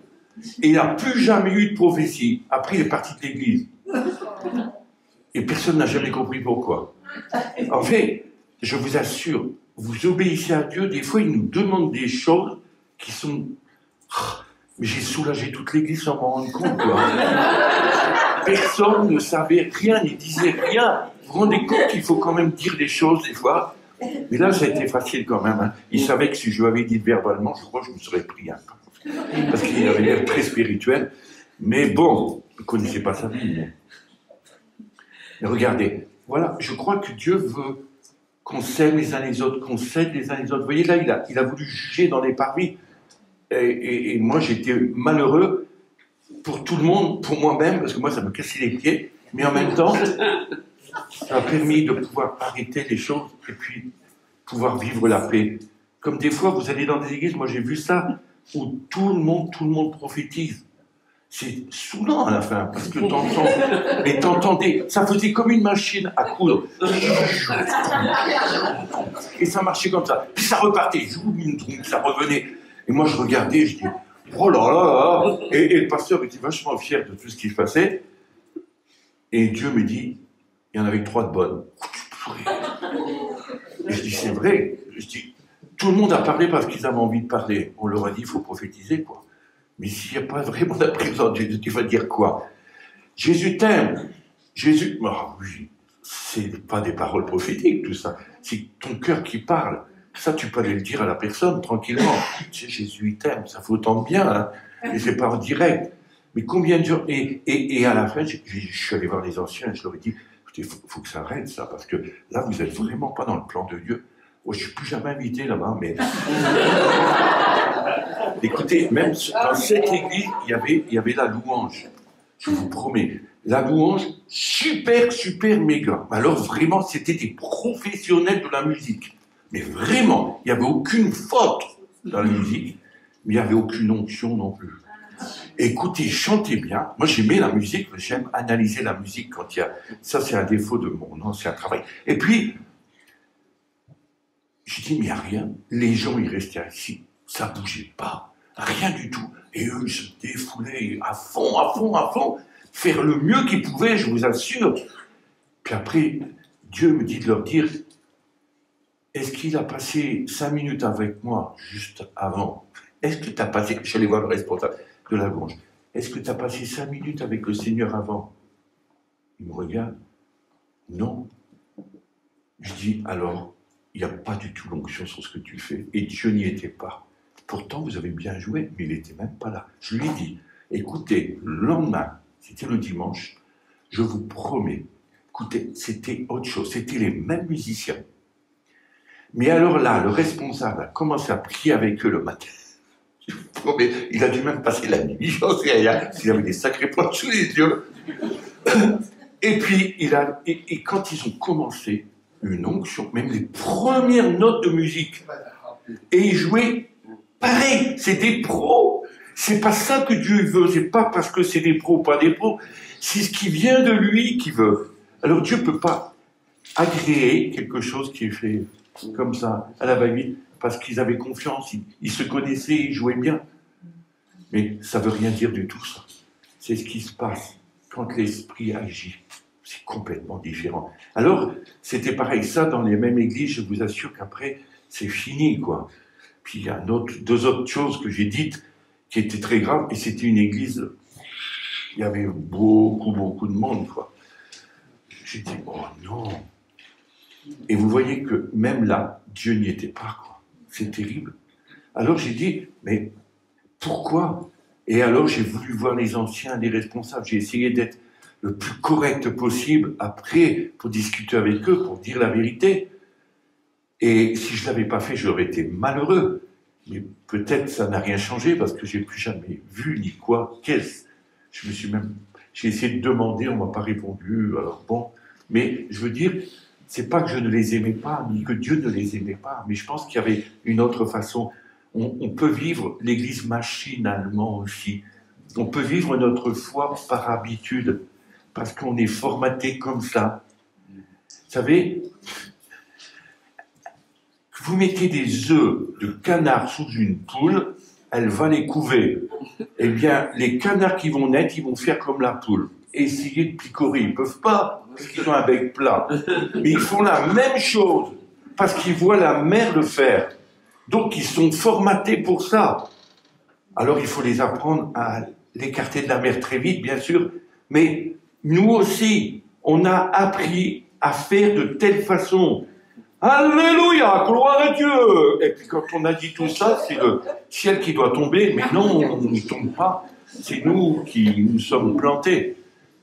Et il n'a plus jamais eu de prophétie. Après, il est parti de l'église. Et personne n'a jamais compris pourquoi. En fait, je vous assure, vous obéissez à Dieu, des fois il nous demande des choses qui sont... Mais j'ai soulagé toute l'église sans m'en rendre compte, quoi. Personne ne savait rien, ne disait rien. Vous vous rendez compte qu'il faut quand même dire des choses des fois. Mais là, ça a été facile quand même. Hein. Il savait que si je lui avais dit verbalement, je crois que je me serais pris un peu. Parce qu'il avait l'air très spirituel. Mais bon, il ne connaissait pas sa vie. Mais regardez, voilà, je crois que Dieu veut qu'on s'aime les uns les autres, qu'on s'aide les uns les autres. Vous voyez, là, il a voulu juger dans les parvis. Et moi, j'étais malheureux pour tout le monde, pour moi-même, parce que moi, ça me cassait les pieds. Mais en même temps, ça a permis de pouvoir arrêter les choses et puis pouvoir vivre la paix. Comme des fois, vous allez dans des églises, moi j'ai vu ça, où tout le monde prophétise. C'est saoulant à la fin, parce que t'entendais, ça faisait comme une machine à coudre. Et ça marchait comme ça. Puis ça repartait, ça revenait. Et moi je regardais, je dis, oh là là, et le pasteur était vachement fier de tout ce qui se passait. Et Dieu me dit, il y en avait 3 de bonnes. Et je dis, c'est vrai. Je dis, tout le monde a parlé parce qu'ils avaient envie de parler. On leur a dit, il faut prophétiser, quoi. Mais s'il n'y a pas vraiment la présence de Jésus, tu vas dire quoi? Jésus t'aime. Jésus... Oh, oui, c'est pas des paroles prophétiques, tout ça. C'est ton cœur qui parle. Ça, tu peux aller le dire à la personne, tranquillement. Tu sais, Jésus, il t'aime. Ça fait autant de bien, hein. Et c'est pas en direct. Mais combien de jours... Et à la fin, je suis allé voir les anciens, je leur ai dit, il faut que ça arrête, ça, parce que là, vous n'êtes vraiment pas dans le plan de Dieu. Oh, je ne suis plus jamais invité là-bas, mais... Écoutez, même dans cette église, il y avait la louange. Je vous promets. La louange, super méga. Alors vraiment, c'était des professionnels de la musique. Mais vraiment, il n'y avait aucune faute dans la musique, mais il n'y avait aucune onction non plus. Écoutez, chantez bien. Moi, j'aimais la musique, j'aime analyser la musique quand il y a... Ça, c'est un défaut de mon ancien travail. Et puis, je dis, mais il n'y a rien. Les gens, ils restaient assis. Ça ne bougeait pas. Rien du tout. Et eux, ils se défoulaient à fond. Faire le mieux qu'ils pouvaient, je vous assure. Puis après, Dieu me dit de leur dire, est-ce qu'il a passé 5 minutes avec moi juste avant? Est-ce que tu as passé, je suis allé voir le responsable de la grange, est-ce que tu as passé 5 minutes avec le Seigneur avant? Il me regarde, non. Je dis, alors, il n'y a pas du tout l'onction sur ce que tu fais, et Dieu n'y était pas. Pourtant, vous avez bien joué, mais il n'était même pas là. Je lui ai dit, écoutez, le lendemain, c'était le dimanche, je vous promets, écoutez, c'était autre chose, c'était les mêmes musiciens. Mais alors là, le responsable a commencé à prier avec eux le matin. Je vous promets, il a dû même passer la nuit, j'en sais rien, s'il avait des sacrés points sous les yeux. Et puis, et quand ils ont commencé une onction, même les premières notes de musique, et ils jouaient pareil, c'est des pros. C'est pas ça que Dieu veut, c'est pas parce que c'est des pros, pas des pros, c'est ce qui vient de lui qui veut. Alors Dieu peut pas agréer quelque chose qui est fait comme ça, à la va-vite, parce qu'ils avaient confiance, ils se connaissaient, ils jouaient bien. Mais ça veut rien dire du tout, ça. C'est ce qui se passe quand l'Esprit agit. C'est complètement différent. Alors, c'était pareil, ça, dans les mêmes églises, je vous assure qu'après, c'est fini, quoi. Puis il y a deux autres choses que j'ai dites qui étaient très graves, et c'était une église, il y avait beaucoup de monde, quoi. J'ai dit, oh non. Et vous voyez que même là, Dieu n'y était pas, quoi. C'est terrible. Alors j'ai dit, mais pourquoi? Et alors j'ai voulu voir les anciens, les responsables, j'ai essayé d'être le plus correct possible après pour discuter avec eux, pour dire la vérité. Et si je ne l'avais pas fait, j'aurais été malheureux. Mais peut-être ça n'a rien changé parce que j'ai plus jamais vu ni quoi, qu'est-ce. J'ai essayé de demander, on ne m'a pas répondu, alors bon. Mais je veux dire, c'est pas que je ne les aimais pas, ni que Dieu ne les aimait pas, mais je pense qu'il y avait une autre façon. On peut vivre l'Église machinalement aussi. On peut vivre notre foi par habitude, parce qu'on est formaté comme ça. Vous savez, vous mettez des œufs de canard sous une poule, elle va les couver. Eh bien, les canards qui vont naître, ils vont faire comme la poule. Essayer de picorer, ils ne peuvent pas, parce qu'ils ont un bec plat. Mais ils font la même chose, parce qu'ils voient la mère le faire. Donc, ils sont formatés pour ça. Alors, il faut les apprendre à l'écarter de la mer très vite, bien sûr. Mais nous aussi, on a appris à faire de telle façon. Alléluia, gloire à Dieu. Et puis quand on a dit tout ça, c'est le ciel qui doit tomber. Mais non, on ne tombe pas. C'est nous qui nous sommes plantés.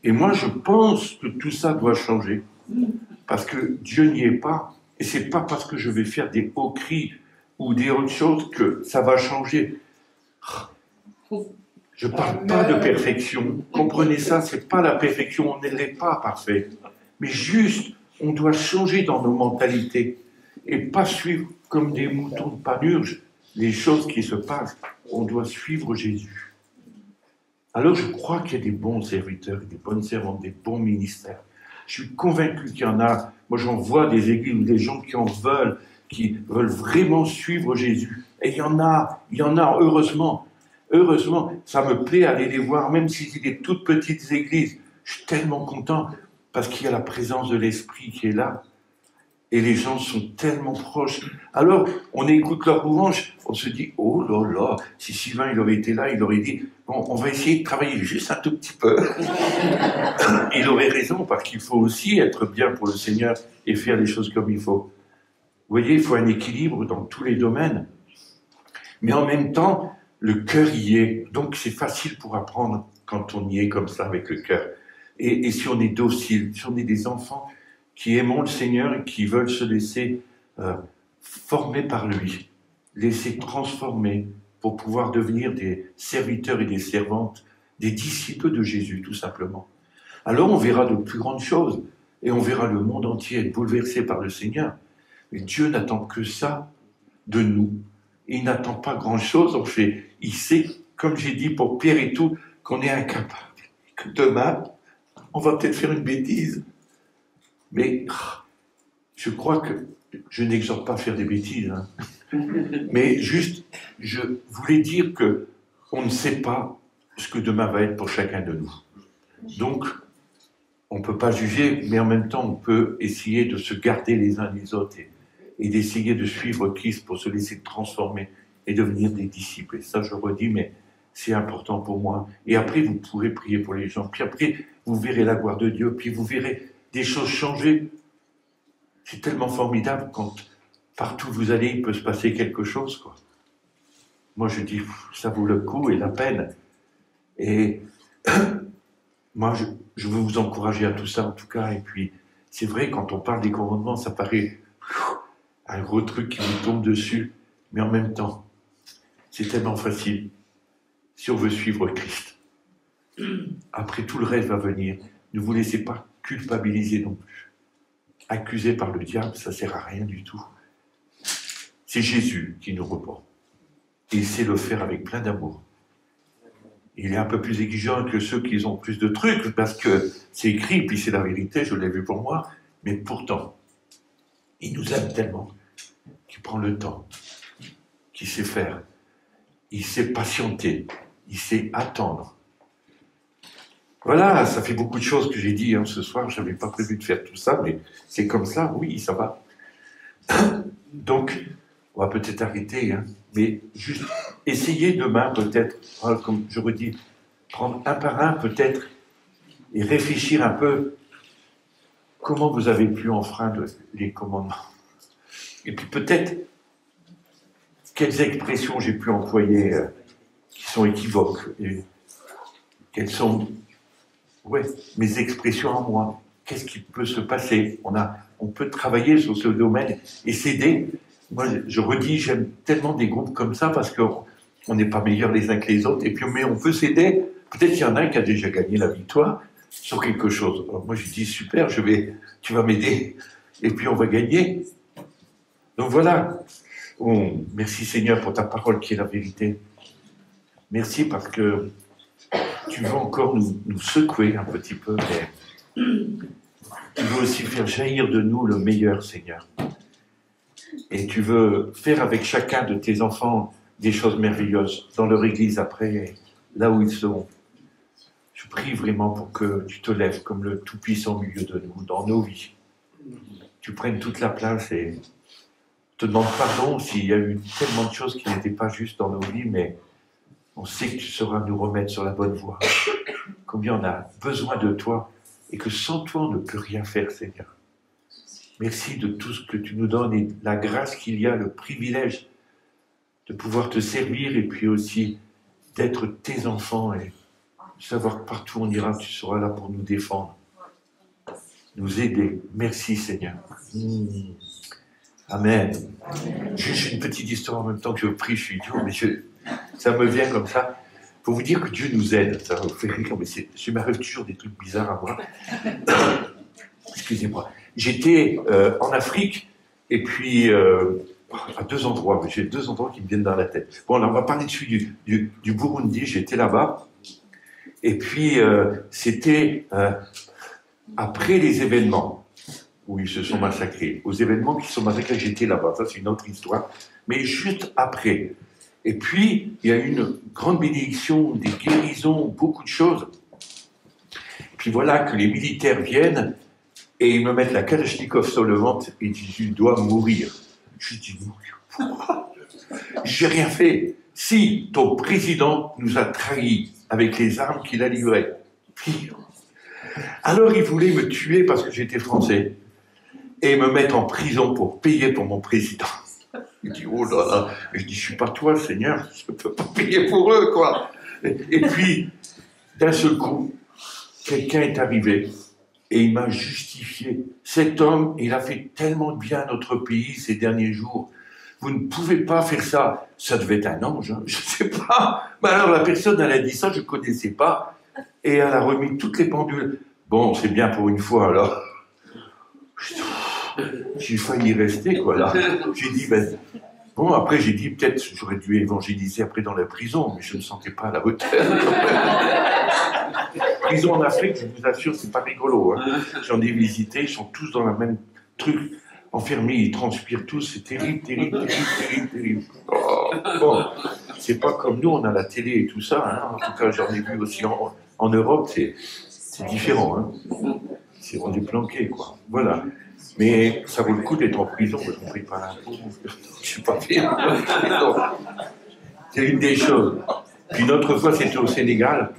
Et moi, je pense que tout ça doit changer. Parce que Dieu n'y est pas. Et c'est pas parce que je vais faire des hauts cris ou des autres choses que ça va changer. Je ne parle pas de perfection. Comprenez ça, c'est pas la perfection. On n'est pas parfait. Mais juste, on doit changer dans nos mentalités et pas suivre comme des moutons de panurge les choses qui se passent. On doit suivre Jésus. Alors je crois qu'il y a des bons serviteurs, des bonnes servantes, des bons ministères. Je suis convaincu qu'il y en a. Moi j'en vois des églises où des gens qui veulent vraiment suivre Jésus. Et il y en a, heureusement. Heureusement, ça me plaît aller les voir, même si c'est des toutes petites églises. Je suis tellement content parce qu'il y a la présence de l'Esprit qui est là. Et les gens sont tellement proches. Alors, on écoute leur louange, on se dit, oh là là, si Sylvain il aurait été là, il aurait dit, bon, on va essayer de travailler juste un tout petit peu. Il aurait raison, parce qu'il faut aussi être bien pour le Seigneur et faire les choses comme il faut. Vous voyez, il faut un équilibre dans tous les domaines. Mais en même temps, le cœur y est. Donc c'est facile pour apprendre quand on y est comme ça avec le cœur. Et si on est docile, si on est des enfants qui aimons le Seigneur et qui veulent se laisser former par lui, laisser transformer pour pouvoir devenir des serviteurs et des servantes, des disciples de Jésus tout simplement. Alors on verra de plus grandes choses et on verra le monde entier être bouleversé par le Seigneur. Mais Dieu n'attend que ça de nous. Il n'attend pas grand-chose, il sait, comme j'ai dit pour Pierre et tout, qu'on est incapable. Que demain, on va peut-être faire une bêtise. Mais je crois que je n'exhorte pas à faire des bêtises. Hein. Mais juste, je voulais dire que on ne sait pas ce que demain va être pour chacun de nous. Donc, on ne peut pas juger, mais en même temps, on peut essayer de se garder les uns les autres et d'essayer de suivre Christ pour se laisser transformer et devenir des disciples. Et ça, je le redis, mais c'est important pour moi. Et après, vous pourrez prier pour les gens. Puis après, vous verrez la gloire de Dieu. Puis vous verrez des choses changer. C'est tellement formidable quand partout où vous allez, il peut se passer quelque chose, quoi. Moi, je dis, ça vaut le coup et la peine. Et moi, je veux vous encourager à tout ça, en tout cas. Et puis, c'est vrai, quand on parle des commandements, ça paraît un gros truc qui vous tombe dessus. Mais en même temps, c'est tellement facile si on veut suivre Christ. Après, tout le reste va venir. Ne vous laissez pas culpabiliser non plus. Accusé par le diable, ça ne sert à rien du tout. C'est Jésus qui nous reprend. Et il sait le faire avec plein d'amour. Il est un peu plus exigeant que ceux qui ont plus de trucs, parce que c'est écrit, puis c'est la vérité, je l'ai vu pour moi. Mais pourtant, il nous aime tellement qu'il prend le temps, qu'il sait faire. Il sait patienter, il sait attendre. Voilà, ça fait beaucoup de choses que j'ai dit ce soir. Je n'avais pas prévu de faire tout ça, mais c'est comme ça, oui, ça va. Donc, on va peut-être arrêter, mais juste essayer demain peut-être, comme je redis, prendre un par un peut-être et réfléchir un peu comment vous avez pu enfreindre les commandements. Et puis peut-être quelles expressions j'ai pu employer qui sont équivoques et quelles sont mes expressions en moi. Qu'est-ce qui peut se passer? On peut travailler sur ce domaine et s'aider. Moi, je redis, j'aime tellement des groupes comme ça parce qu'on n'est pas meilleurs les uns que les autres. Et puis, mais on peut s'aider. Peut-être qu'il y en a un qui a déjà gagné la victoire sur quelque chose. Alors moi, je dis, super, tu vas m'aider. Et puis, on va gagner. Donc voilà. Merci Seigneur pour ta parole qui est la vérité. Merci parce que tu veux encore nous secouer un petit peu, mais tu veux aussi faire jaillir de nous le meilleur, Seigneur. Et tu veux faire avec chacun de tes enfants des choses merveilleuses dans leur église après, là où ils seront. Je prie vraiment pour que tu te lèves comme le Tout-Puissant au milieu de nous, dans nos vies. Tu prennes toute la place et te demande pardon s'il y a eu tellement de choses qui n'étaient pas justes dans nos vies, mais on sait que tu sauras nous remettre sur la bonne voie. Combien on a besoin de toi et que sans toi, on ne peut rien faire, Seigneur. Merci de tout ce que tu nous donnes et la grâce qu'il y a, le privilège de pouvoir te servir et puis aussi d'être tes enfants et savoir que partout où on ira, tu seras là pour nous défendre, nous aider. Merci, Seigneur. Amen. Juste une petite histoire en même temps que je prie, je suis idiot, mais ça me vient comme ça. Pour vous dire que Dieu nous aide, ça va vous faire rire, mais je m'arrive toujours des trucs bizarres à moi. Excusez-moi. J'étais en Afrique, et puis à deux endroits, j'ai deux endroits qui me viennent dans la tête. Bon, là, on va parler de celui du Burundi, j'étais là-bas, et puis c'était après les événements où ils se sont massacrés, aux événements qui se sont massacrés, j'étais là-bas, ça c'est une autre histoire, mais juste après. Et puis, il y a eu une grande bénédiction, des guérisons, beaucoup de choses. Puis voilà que les militaires viennent et ils me mettent la Kalachnikov sur le ventre et ils disent, tu dois mourir. Je dis, mourir? J'ai rien fait. Si ton président nous a trahis avec les armes qu'il a livrées. Alors ils voulaient me tuer parce que j'étais français et me mettre en prison pour payer pour mon président. Il dit, oh là là, et je dis, je suis pas toi, Seigneur, je ne peux pas payer pour eux, quoi. Et puis, d'un seul coup, quelqu'un est arrivé et il m'a justifié. Cet homme, il a fait tellement de bien à notre pays ces derniers jours. Vous ne pouvez pas faire ça. Ça devait être un ange, je ne sais pas. Mais alors la personne, elle a dit ça, je ne connaissais pas. Et elle a remis toutes les pendules. Bon, c'est bien pour une fois, alors. J'ai failli y rester, quoi, là. J'ai dit, ben... Bon, après, j'ai dit, peut-être, j'aurais dû évangéliser après dans la prison, mais je ne me sentais pas à la hauteur. Prison en Afrique, je vous assure, c'est pas rigolo. J'en ai visité, ils sont tous dans le même truc, enfermés, ils transpirent tous, c'est terrible, terrible, terrible, terrible, terrible. Oh, bon, c'est pas comme nous, on a la télé et tout ça, en tout cas, j'en ai vu aussi en Europe, c'est différent, on est planqué, quoi. Voilà. Mais ça vaut le coup d'être en prison, parce qu'on ne paye pas l'impôt. Je suis pas fier. C'est une des choses. Puis une autre fois, c'était au Sénégal.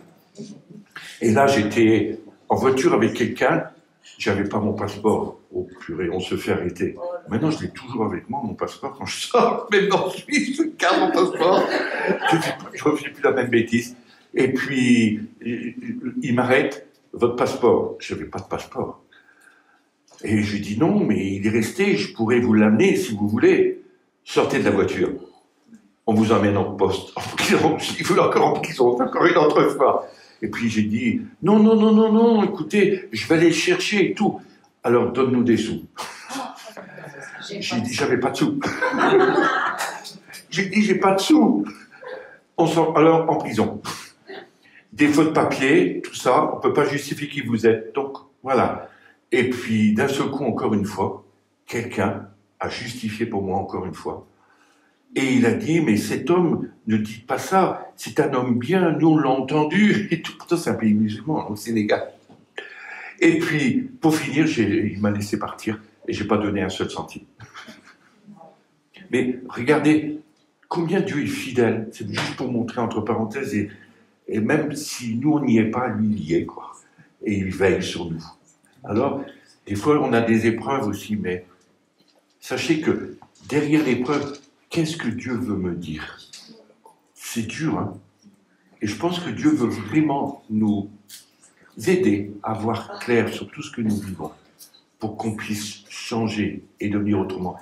Et là, j'étais en voiture avec quelqu'un. J'avais pas mon passeport. Oh purée, on se fait arrêter. Maintenant, je l'ai toujours avec moi, mon passeport. Quand je sors, même en Suisse, je garde mon passeport. Je ne fais plus la même bêtise. Et puis, il m'arrête. Votre passeport. Je n'avais pas de passeport. Et je lui dis non, mais il est resté, je pourrais vous l'amener si vous voulez. Sortez de la voiture. On vous emmène en poste. Il faut encore en prison, encore une autre fois. Et puis j'ai dit non, non, non, non, non, écoutez, je vais aller le chercher et tout. Alors donne-nous des sous. J'ai dit j'avais pas de sous. J'ai dit j'ai pas de sous. Alors en prison. Des faux de papier, tout ça, on ne peut pas justifier qui vous êtes. Donc voilà. Et puis, d'un seul coup, encore une fois, quelqu'un a justifié pour moi encore une fois. Et il a dit, mais cet homme, ne dites pas ça, c'est un homme bien, nous on l'a entendu. Et tout, pourtant, c'est un pays musulman, au Sénégal. Et puis, pour finir, il m'a laissé partir et je n'ai pas donné un seul centime. Mais regardez, combien Dieu est fidèle. C'est juste pour montrer entre parenthèses, et même si nous, on n'y est pas, lui, il y est, quoi. Et il veille sur nous. Alors, des fois, on a des épreuves aussi, mais sachez que derrière l'épreuve, qu'est-ce que Dieu veut me dire? C'est dur, hein? Et je pense que Dieu veut vraiment nous aider à voir clair sur tout ce que nous vivons, pour qu'on puisse changer et devenir autrement.